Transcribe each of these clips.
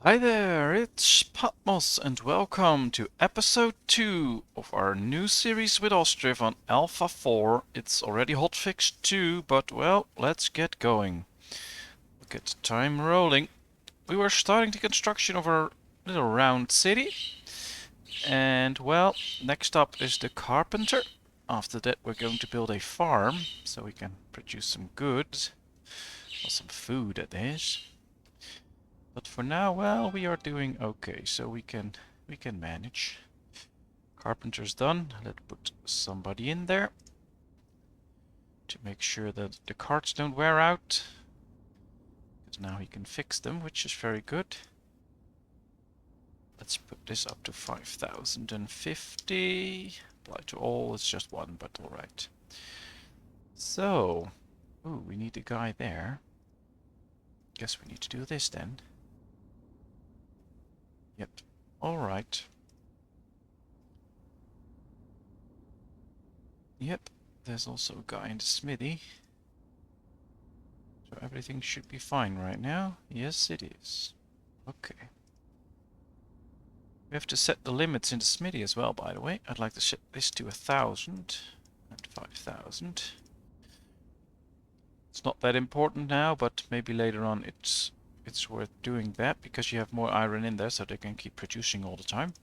Hi there, it's Patmos and welcome to episode 2 of our new series with Ostriv on Alpha 4. It's already hotfix 2, but well, let's get going. We'll get the time rolling. We were starting the construction of our little round city. And well, next up is the carpenter. After that we're going to build a farm, so we can produce some goods. Or some food, that is. But for now, well, we are doing okay, so we can manage. Carpenter's done. Let's put somebody in there to make sure that the carts don't wear out. Because now he can fix them, which is very good. Let's put this up to 5,050. Apply to all, it's just one, but alright. So, ooh, we need a guy there. Guess we need to do this then. Yep, alright. Yep, there's also a guy in the smithy. So everything should be fine right now. Yes, it is. Okay. We have to set the limits in the smithy as well, by the way. I'd like to set this to 1,000 and 5,000. It's not that important now, but maybe later on it's worth doing that because you have more iron in there, so they can keep producing all the time.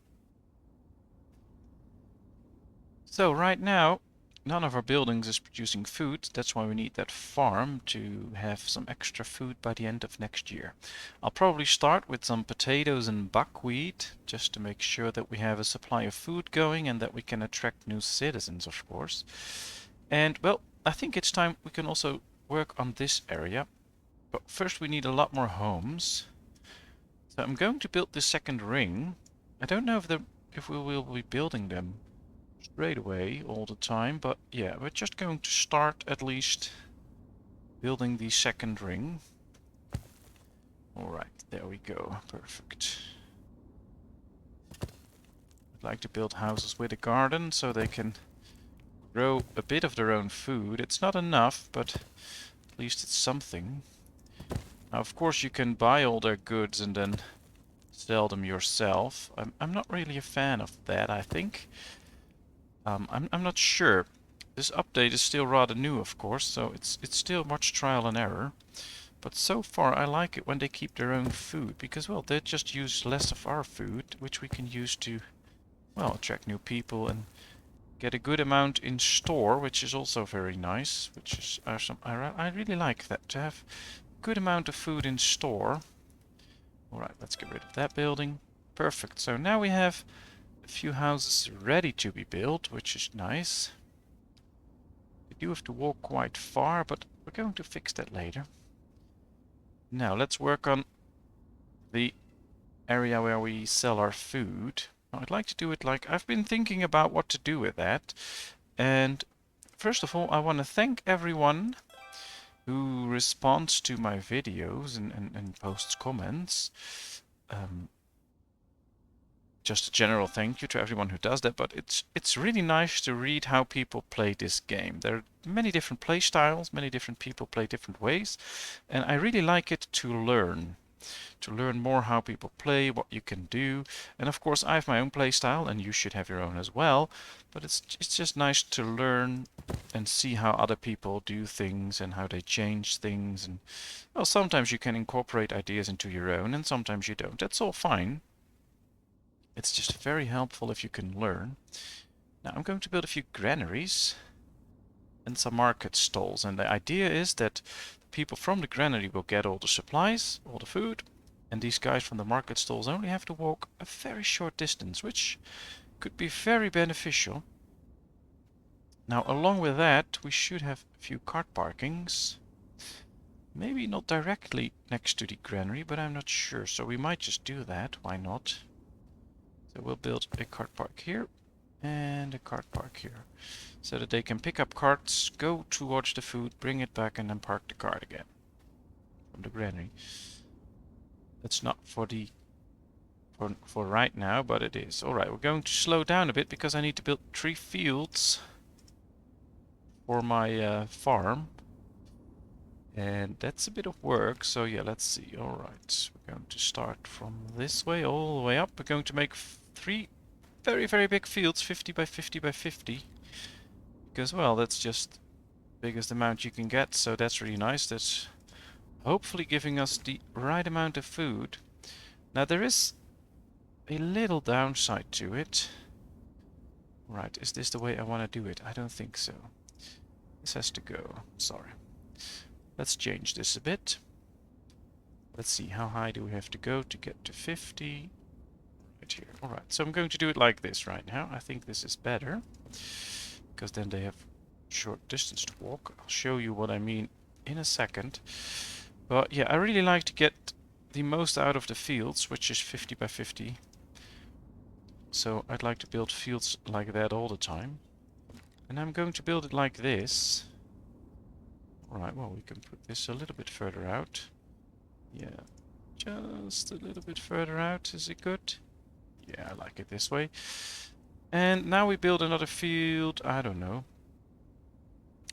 So right now, none of our buildings is producing food. That's why we need that farm to have some extra food by the end of next year. I'll probably start with some potatoes and buckwheat just to make sure that we have a supply of food going and that we can attract new citizens, of course. And well, I think it's time we can also work on this area. But first we need a lot more homes. So I'm going to build the second ring. I don't know if we will be building them straight away all the time, but yeah, we're just going to start at least building the second ring. Alright, there we go. Perfect. I'd like to build houses with a garden so they can grow a bit of their own food. It's not enough, but at least it's something. Now, of course, you can buy all their goods and then sell them yourself. I'm not really a fan of that, I think. I'm not sure. This update is still rather new, of course, so it's still much trial and error. But so far I like it when they keep their own food, because, well, they just use less of our food, which we can use to, well, attract new people and get a good amount in store, which is also very nice. Which is awesome. I really like that, to have a good amount of food in store. Alright, let's get rid of that building. Perfect. So now we have a few houses ready to be built, which is nice. We do have to walk quite far, but we're going to fix that later. Now let's work on the area where we sell our food. Now, I'd like to do it like I've been thinking about what to do with that. And first of all, I want to thank everyone who responds to my videos and posts comments. Just a general thank you to everyone who does that, but it's really nice to read how people play this game. There are many different play styles, many different people play different ways, and I really like it to learn more how people play, what you can do. And of course I have my own play style and you should have your own as well, but it's just nice to learn and see how other people do things and how they change things. And well, sometimes you can incorporate ideas into your own and sometimes you don't. That's all fine. It's just very helpful if you can learn. Now I'm going to build a few granaries and some market stalls, and the idea is that people from the granary will get all the supplies, all the food, and these guys from the market stalls only have to walk a very short distance, which could be very beneficial. Now along with that we should have a few cart parkings. Maybe not directly next to the granary, but I'm not sure, so we might just do that. Why not? So we'll build a cart park here and a cart park here, so that they can pick up carts, go towards the food, bring it back, and then park the cart again from the granary. That's not for right now, but it is. Alright, we're going to slow down a bit because I need to build 3 fields for my farm. And that's a bit of work, so yeah, let's see. Alright, we're going to start from this way all the way up. We're going to make 3 very, very big fields, 50 by 50 by 50. Because, well, that's just the biggest amount you can get, so that's really nice. That's hopefully giving us the right amount of food. Now, there is a little downside to it. Right, is this the way I want to do it? I don't think so. This has to go. Sorry. Let's change this a bit. Let's see, how high do we have to go to get to 50? Right here. Alright, so I'm going to do it like this right now. I think this is better, because then they have short distance to walk. I'll show you what I mean in a second. But yeah, I really like to get the most out of the fields, which is 50 by 50. So I'd like to build fields like that all the time. And I'm going to build it like this. Right, well, we can put this a little bit further out. Yeah, just a little bit further out. Is it good? Yeah, I like it this way. And now we build another field. I don't know.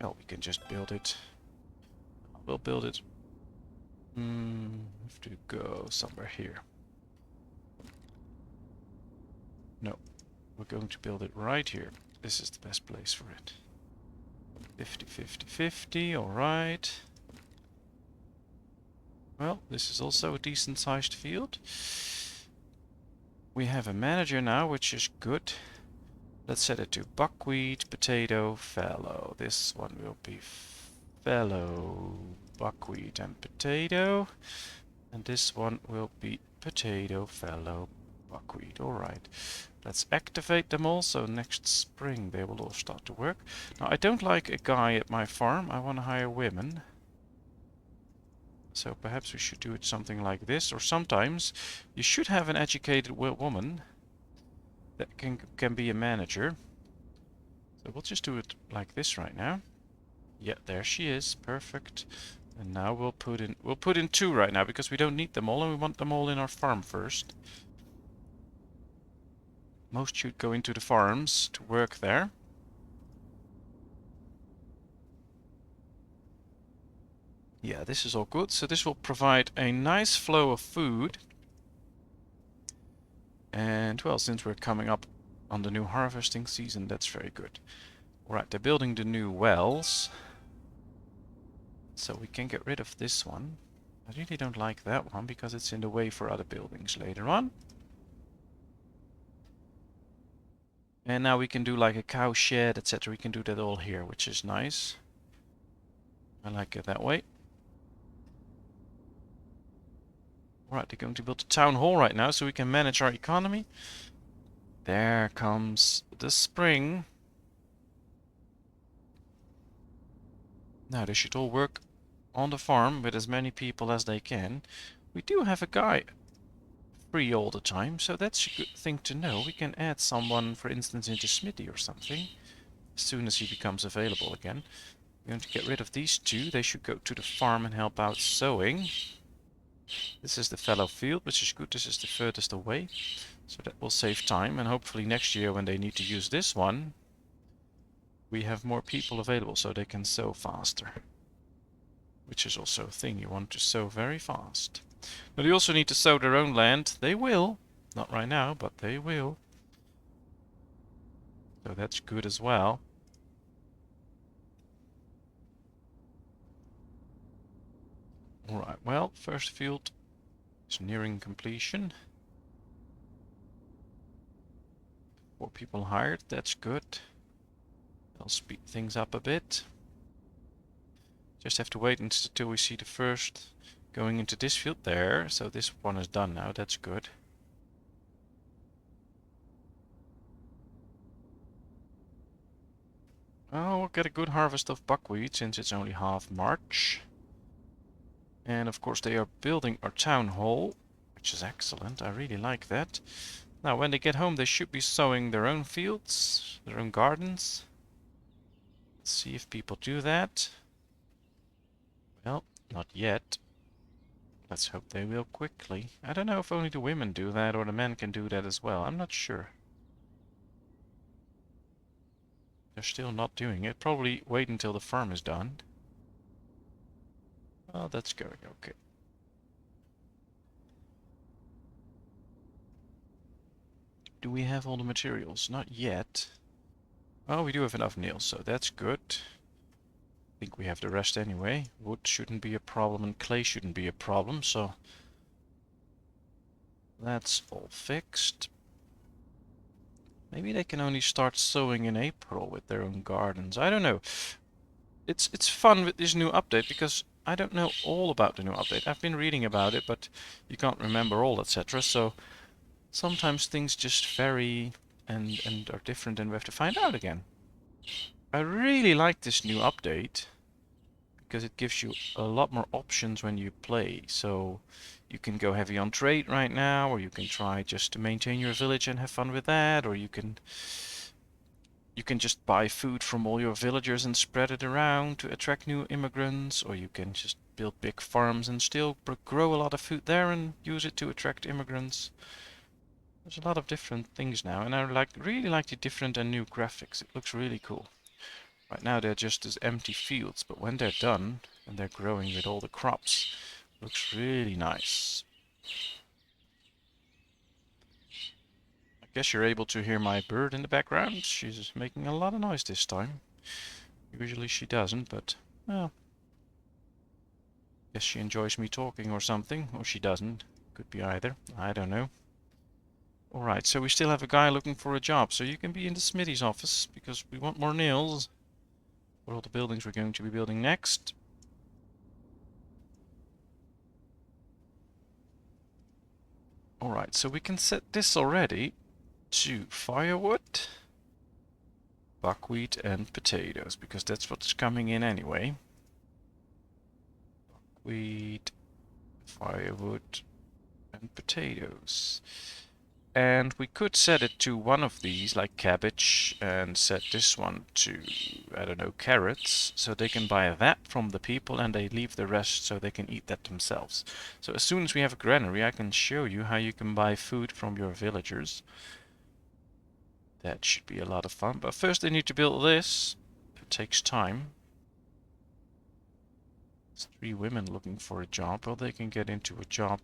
Oh, we can just build it. We'll build it. Have to go somewhere here. No, we're going to build it right here. This is the best place for it. 50, 50, 50, alright. Well, this is also a decent sized field. We have a manager now, which is good. Let's set it to buckwheat, potato, fallow. This one will be fallow, buckwheat and potato. And this one will be potato, fallow, buckwheat. Alright. Let's activate them all, so next spring they will all start to work. Now, I don't like a guy at my farm. I want to hire women. So perhaps we should do it something like this. Or sometimes you should have an educated woman that can be a manager. So we'll just do it like this right now. Yeah, there she is. Perfect. And now we'll put in 2 right now, because we don't need them all and we want them all in our farm first. Most should go into the farms to work there. Yeah, this is all good. So this will provide a nice flow of food. And, well, since we're coming up on the new harvesting season, that's very good. Alright, they're building the new wells. So we can get rid of this one. I really don't like that one, because it's in the way for other buildings later on. And now we can do like a cow shed, etc. We can do that all here, which is nice. I like it that way. Right, they're going to build a town hall right now so we can manage our economy. There comes the spring. Now they should all work on the farm with as many people as they can. We do have a guy free all the time, so that's a good thing to know. We can add someone, for instance, into Smithy or something, as soon as he becomes available again. We're going to get rid of these 2. They should go to the farm and help out sowing. This is the fallow field, which is good. This is the furthest away, so that will save time. And hopefully next year, when they need to use this one, we have more people available so they can sow faster. Which is also a thing, you want to sow very fast. Now they also need to sow their own land. They will. Not right now, but they will. So that's good as well. Alright, well, first field is nearing completion. 4 people hired, that's good. I'll speed things up a bit. Just have to wait until we see the first going into this field there. So this one is done now, that's good. Oh, we'll get a good harvest of buckwheat since it's only half March. And of course they are building our town hall, which is excellent. I really like that. Now when they get home they should be sowing their own fields, their own gardens. Let's see if people do that. Well, not yet. Let's hope they will quickly. I don't know if only the women do that or the men can do that as well. I'm not sure. They're still not doing it. Probably wait until the farm is done. Oh, that's going okay. Do we have all the materials? Not yet. Oh, we do have enough nails, so that's good. I think we have the rest anyway. Wood shouldn't be a problem and clay shouldn't be a problem, so that's all fixed. Maybe they can only start sowing in April with their own gardens. I don't know. It's fun with this new update because I don't know all about the new update. I've been reading about it, but you can't remember all, etc. So sometimes things just vary and are different and we have to find out again. I really like this new update because it gives you a lot more options when you play. So you can go heavy on trade right now, or you can try just to maintain your village and have fun with that, or you can just buy food from all your villagers and spread it around to attract new immigrants, or you can just build big farms and still grow a lot of food there and use it to attract immigrants. There's a lot of different things now, and I really like the different and new graphics. It looks really cool. Right now they're just as empty fields, but when they're done and they're growing with all the crops, it looks really nice. I guess you're able to hear my bird in the background. She's making a lot of noise this time. Usually she doesn't, but well, guess she enjoys me talking or something, or she doesn't. Could be either. I don't know. Alright, so we still have a guy looking for a job, so you can be in the smithy's office, because we want more nails for all the buildings we're going to be building next. Alright, so we can set this already to firewood, buckwheat and potatoes, because that's what's coming in anyway. Wheat, firewood, and potatoes. And we could set it to one of these, like cabbage, and set this one to, I don't know, carrots, so they can buy that from the people and they leave the rest so they can eat that themselves. So as soon as we have a granary, I can show you how you can buy food from your villagers. That should be a lot of fun, but first they need to build this. It takes time. There's 3 women looking for a job. Well, they can get into a job.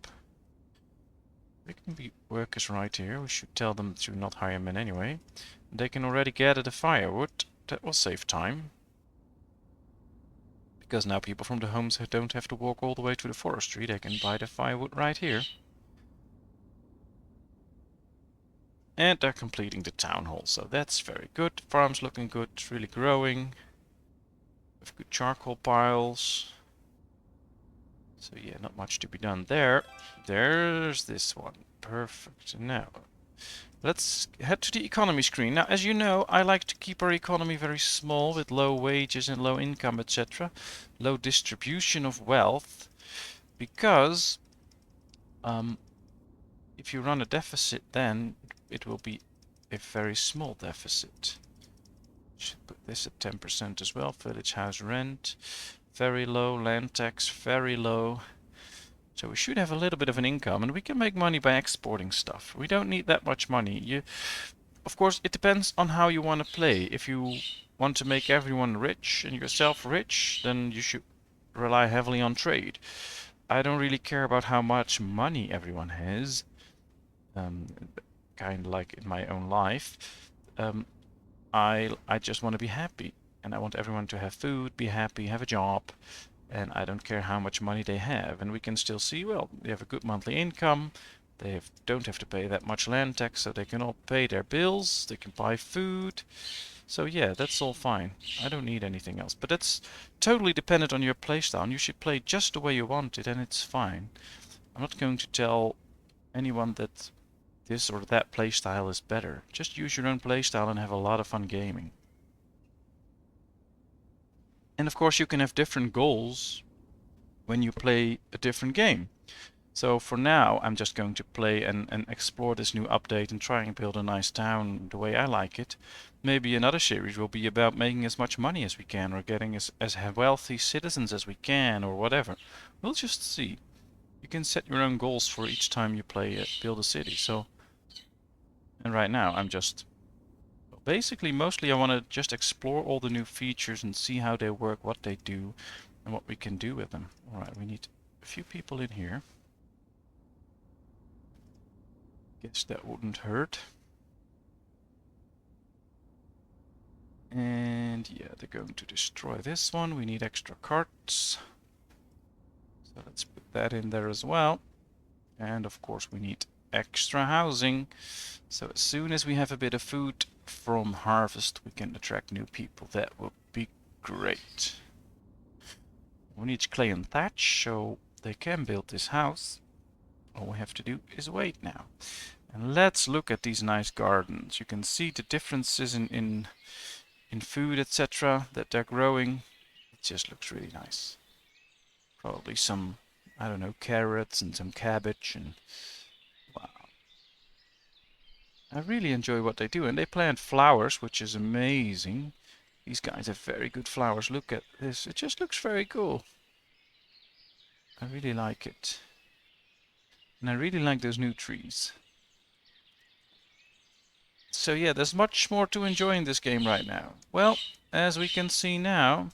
They can be workers right here. We should tell them to not hire men anyway. They can already gather the firewood. That will save time. Because now people from the homes don't have to walk all the way to the forestry. They can buy the firewood right here. And they're completing the town hall, so that's very good. Farm's looking good, it's really growing. With good charcoal piles. So yeah, not much to be done there. There's this one. Perfect. Now, let's head to the economy screen. Now, as you know, I like to keep our economy very small with low wages and low income, etc. Low distribution of wealth. Because if you run a deficit, then it will be a very small deficit. Should put this at 10% as well. Village house rent, very low. Land tax, very low. So we should have a little bit of an income, and we can make money by exporting stuff. We don't need that much money. Of course, it depends on how you want to play. If you want to make everyone rich and yourself rich, then you should rely heavily on trade. I don't really care about how much money everyone has. Kind of like in my own life. I just want to be happy, and I want everyone to have food, be happy, have a job, and I don't care how much money they have. And we can still see, well, they have a good monthly income, don't have to pay that much land tax, so they can all pay their bills, they can buy food. So yeah, that's all fine. I don't need anything else. But that's totally dependent on your playstyle, and you should play just the way you want it, and it's fine. I'm not going to tell anyone that this or that playstyle is better. Just use your own playstyle and have a lot of fun gaming. And of course you can have different goals when you play a different game. So for now I'm just going to play and explore this new update and try and build a nice town the way I like it. Maybe another series will be about making as much money as we can, or getting as wealthy citizens as we can, or whatever. We'll just see. You can set your own goals for each time you play build a city. And right now I'm just basically mostly I want to just explore all the new features and see how they work, what they do. and what we can do with them. Alright, we need a few people in here. Guess that wouldn't hurt. And yeah, they're going to destroy this one. We need extra carts. So let's put that in there as well. And of course we need extra housing. So as soon as we have a bit of food from harvest, we can attract new people. That would be great. We need clay and thatch, so they can build this house. All we have to do is wait now. And let's look at these nice gardens. You can see the differences in food, etc. that they're growing. It just looks really nice. Probably some, I don't know, carrots and some cabbage, and wow. I really enjoy what they do, and they plant flowers, which is amazing. These guys have very good flowers. Look at this. It just looks very cool. I really like it. And I really like those new trees. So yeah, there's much more to enjoy in this game right now. Well, as we can see now,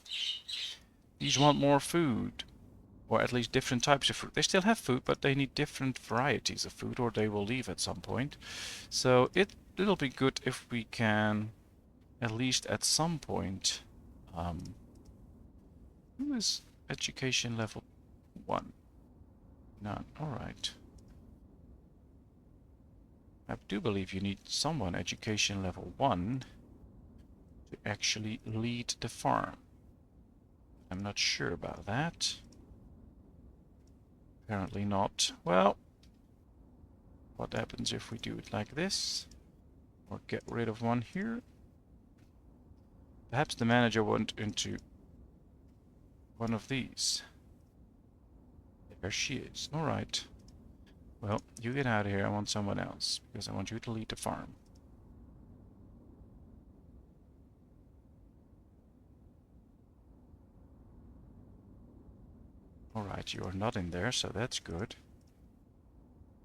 these want more food. Or at least different types of food. They still have food, but they need different varieties of food, or they will leave at some point. So it'll be good if we can, at least at some point, who is education level 1? None. Alright. I do believe you need someone education level 1 to actually lead the farm. I'm not sure about that. Apparently not. Well, what happens if we do it like this? Or get rid of one here? Perhaps the manager went into one of these. There she is. Alright. Well, you get out of here. I want someone else, because I want you to lead the farm. Alright, you are not in there, so that's good.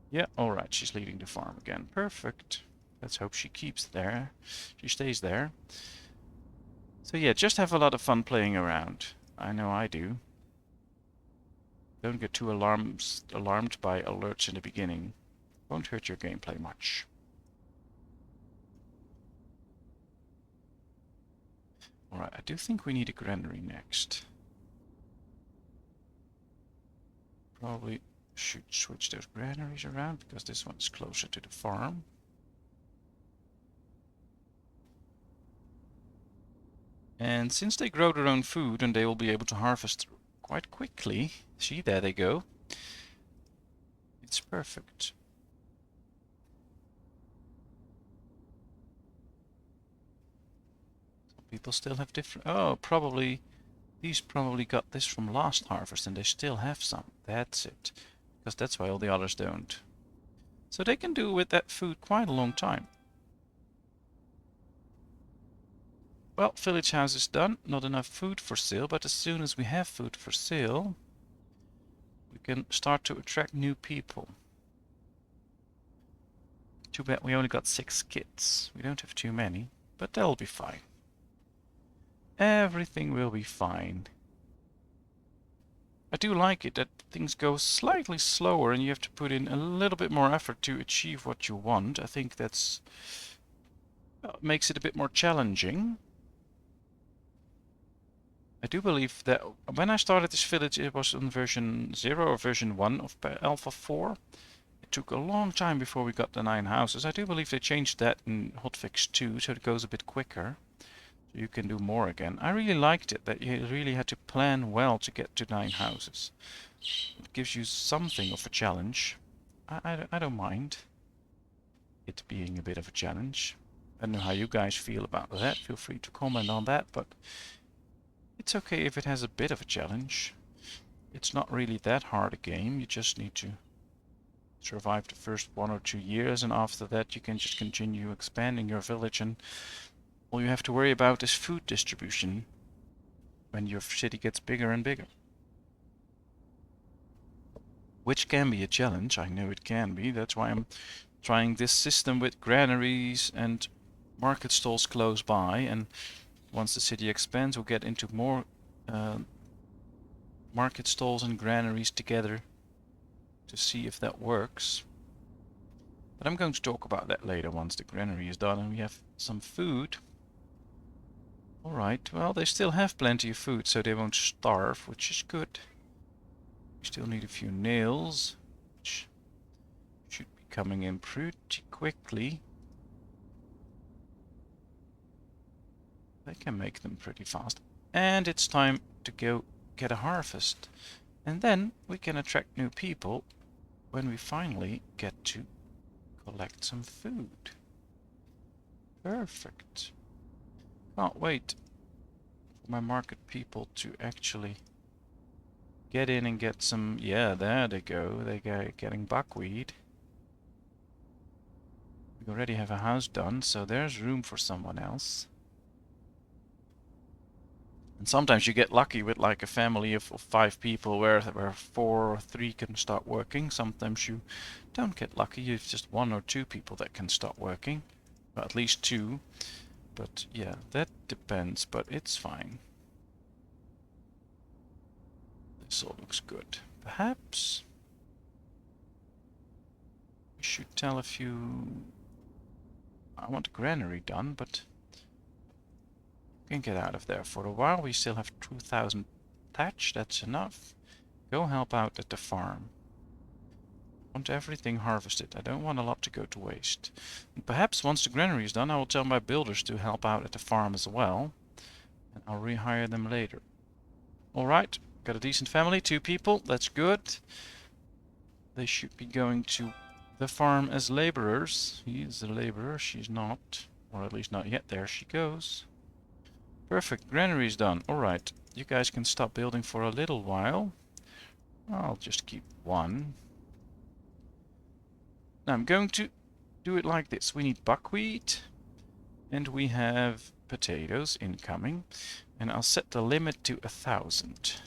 Yeah, alright, she's leading the farm again. Perfect. Let's hope she keeps there. She stays there. So yeah, just have a lot of fun playing around. I know I do. Don't get too alarmed by alerts in the beginning. Won't hurt your gameplay much. Alright, I do think we need a granary next. Probably should switch those granaries around, because this one's closer to the farm. And since they grow their own food, and they will be able to harvest quite quickly. See, there they go. It's perfect. Some people still have different... Oh, probably... These probably got this from last harvest, and they still have some. That's it. Because that's why all the others don't. So they can do with that food quite a long time. Well, village house is done. Not enough food for sale, but as soon as we have food for sale, we can start to attract new people. Too bad we only got 6 kids. We don't have too many, but they'll be fine. Everything will be fine. I do like it that things go slightly slower and you have to put in a little bit more effort to achieve what you want. I think that's makes it a bit more challenging. I do believe that when I started this village it was on version 0 or version 1 of Alpha 4. It took a long time before we got the 9 houses. I do believe they changed that in hotfix 2 so it goes a bit quicker. So you can do more again. I really liked it that you really had to plan well to get to 9 houses. It gives you something of a challenge. I don't mind it being a bit of a challenge. I don't know how you guys feel about that. Feel free to comment on that, but it's okay if it has a bit of a challenge. It's not really that hard a game. You just need to survive the first 1 or 2 years, and after that you can just continue expanding your village, and all you have to worry about is food distribution when your city gets bigger and bigger. Which can be a challenge, I know it can be. That's why I'm trying this system with granaries and market stalls close by, and once the city expands we'll get into more market stalls and granaries together to see if that works. But I'm going to talk about that later once the granary is done and we have some food. Alright, well, they still have plenty of food, so they won't starve, which is good. We still need a few nails, which should be coming in pretty quickly. They can make them pretty fast. And it's time to go get a harvest. And then we can attract new people when we finally get to collect some food. Perfect. Can't wait for my market people to actually get in and get some... Yeah, there they go. They're getting buckwheat. We already have a house done, so there's room for someone else. And sometimes you get lucky with like a family of 5 people where 4 or 3 can start working. Sometimes you don't get lucky. You've just 1 or 2 people that can start working. Well, at least 2. But yeah, that depends, but it's fine. This all looks good. Perhaps we should tell a few... I want a granary done, but we can get out of there for a while. We still have 2,000 thatch, that's enough. Go help out at the farm. I want everything harvested. I don't want a lot to go to waste. And perhaps once the granary is done, I will tell my builders to help out at the farm as well. And I'll rehire them later. Alright, got a decent family, 2 people, that's good. They should be going to the farm as laborers. He is a laborer, she's not. Or at least not yet. There she goes. Perfect, granary is done. Alright, you guys can stop building for a little while. I'll just keep 1. Now I'm going to do it like this. We need buckwheat. And we have potatoes incoming. And I'll set the limit to 1,000.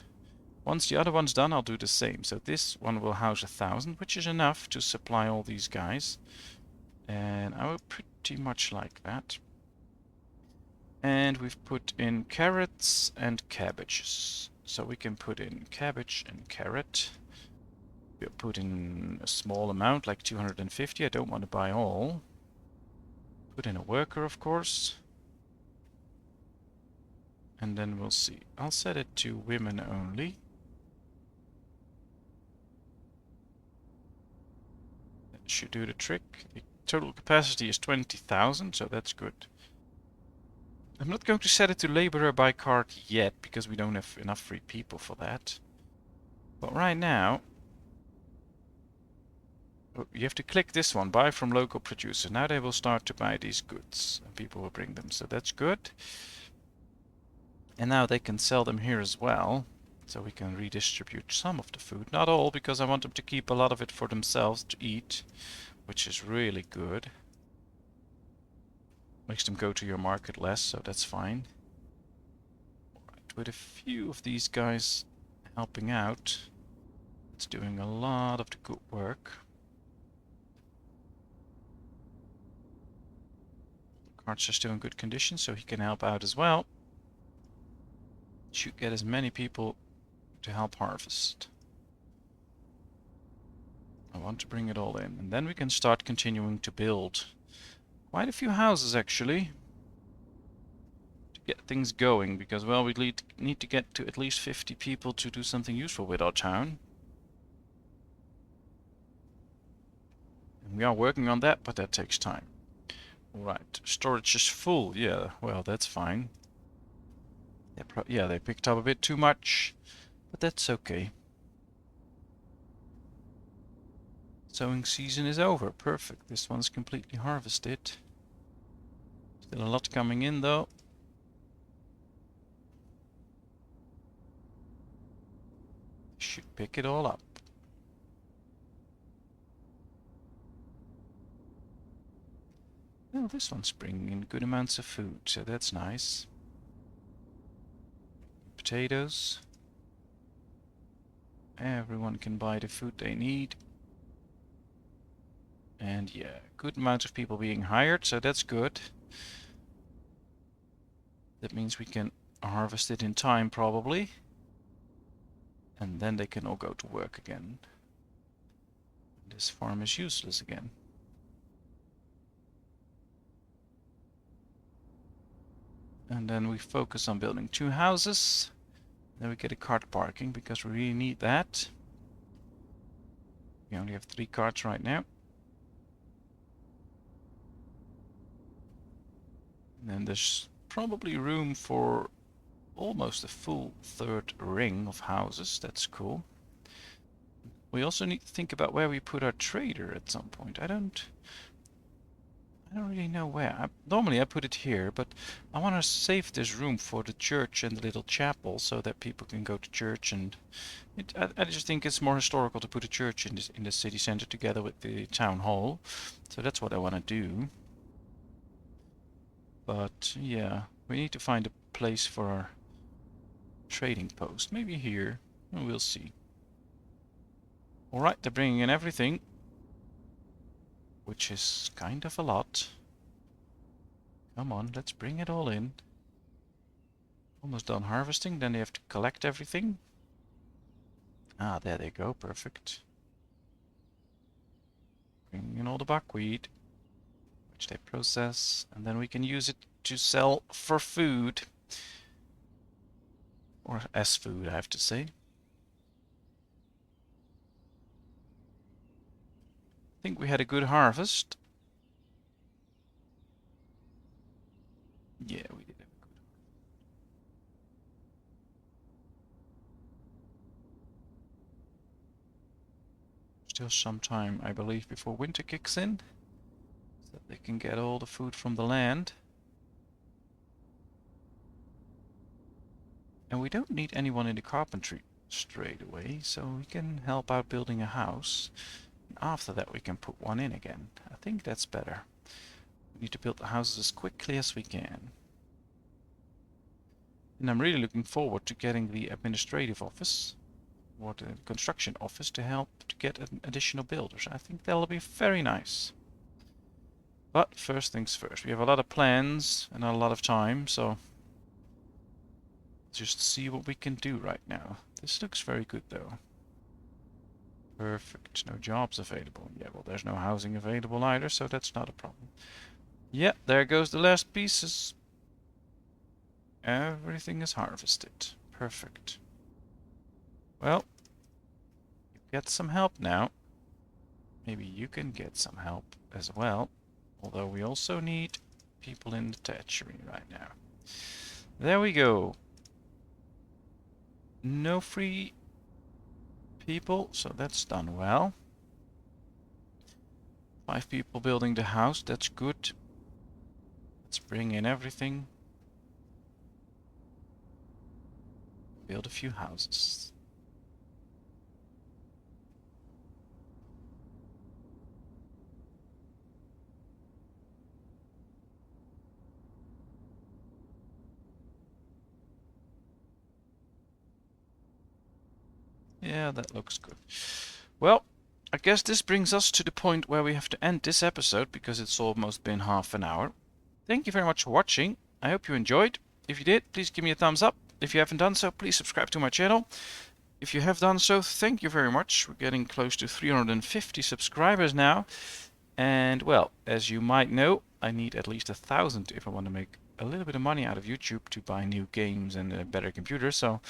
Once the other one's done, I'll do the same. So this one will house 1,000, which is enough to supply all these guys. And I will pretty much like that. And we've put in carrots and cabbages. So we can put in cabbage and carrot. We'll put in a small amount, like 250. I don't want to buy all. Put in a worker, of course. And then we'll see. I'll set it to women only. That should do the trick. The total capacity is 20,000, so that's good. I'm not going to set it to laborer by cart yet, because we don't have enough free people for that. But right now... Oh, you have to click this one, buy from local producer. Now they will start to buy these goods, and people will bring them, so that's good. And now they can sell them here as well, so we can redistribute some of the food. Not all, because I want them to keep a lot of it for themselves to eat, which is really good. Makes them go to your market less, so that's fine. Alright, with a few of these guys helping out, it's doing a lot of the good work. The carts are still in good condition, so he can help out as well. Should get as many people to help harvest. I want to bring it all in, and then we can start continuing to build quite a few houses actually to get things going, because well, we need to get to at least 50 people to do something useful with our town. And we are working on that, but that takes time. Alright, storage is full. Yeah, well, that's fine. Yeah, they picked up a bit too much, but that's okay. Sowing season is over. Perfect. This one's completely harvested. Still a lot coming in though. Should pick it all up. Well, this one's bringing in good amounts of food, so that's nice. Potatoes. Everyone can buy the food they need. And yeah, good amount of people being hired, so that's good. That means we can harvest it in time, probably. And then they can all go to work again. This farm is useless again. And then we focus on building 2 houses. Then we get a cart parking because we really need that. We only have 3 carts right now. And then there's probably room for almost a full 3rd ring of houses. That's cool. We also need to think about where we put our trader at some point. I don't really know where. Normally I put it here, but I want to save this room for the church and the little chapel so that people can go to church. And I just think it's more historical to put a church in the city center together with the town hall. So that's what I want to do. But yeah, we need to find a place for our trading post. Maybe here. We'll see. Alright, they're bringing in everything, which is kind of a lot. Come on, let's bring it all in. Almost done harvesting, then they have to collect everything. Ah, there they go, perfect. Bringing in all the buckwheat, which they process, and then we can use it to sell for food. Or as food, I have to say. I think we had a good harvest. Yeah, we did have a good harvest. Still some time, I believe, before winter kicks in, so that they can get all the food from the land. And we don't need anyone in the carpentry straight away, so we can help out building a house. After that we can put one in again. I think that's better. We need to build the houses as quickly as we can. And I'm really looking forward to getting the administrative office or the construction office to help to get additional builders. I think that'll be very nice. But first things first. We have a lot of plans and not a lot of time, so just see what we can do right now. This looks very good though. Perfect. No jobs available. Yeah, well, there's no housing available either, so that's not a problem. Yeah, there goes the last pieces. Everything is harvested. Perfect. Well, you get some help now. Maybe you can get some help as well. Although we also need people in the thatchery right now. There we go. No free people, so that's done well. 5 people building the house, that's good. Let's bring in everything. Build a few houses. Yeah, that looks good. Well, I guess this brings us to the point where we have to end this episode because it's almost been half an hour. Thank you very much for watching. I hope you enjoyed. If you did, please give me a thumbs up. If you haven't done so, please subscribe to my channel. If you have done so, thank you very much. We're getting close to 350 subscribers now. And well, as you might know, I need at least 1,000 if I want to make a little bit of money out of YouTube to buy new games and a better computer. So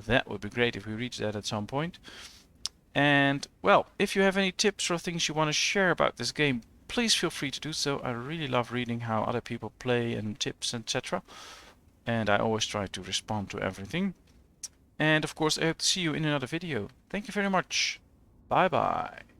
that would be great if we reach that at some point. And well, if you have any tips or things you want to share about this game, please feel free to do so. I really love reading how other people play and tips, etc. And I always try to respond to everything. And of course, I hope to see you in another video. Thank you very much. Bye bye.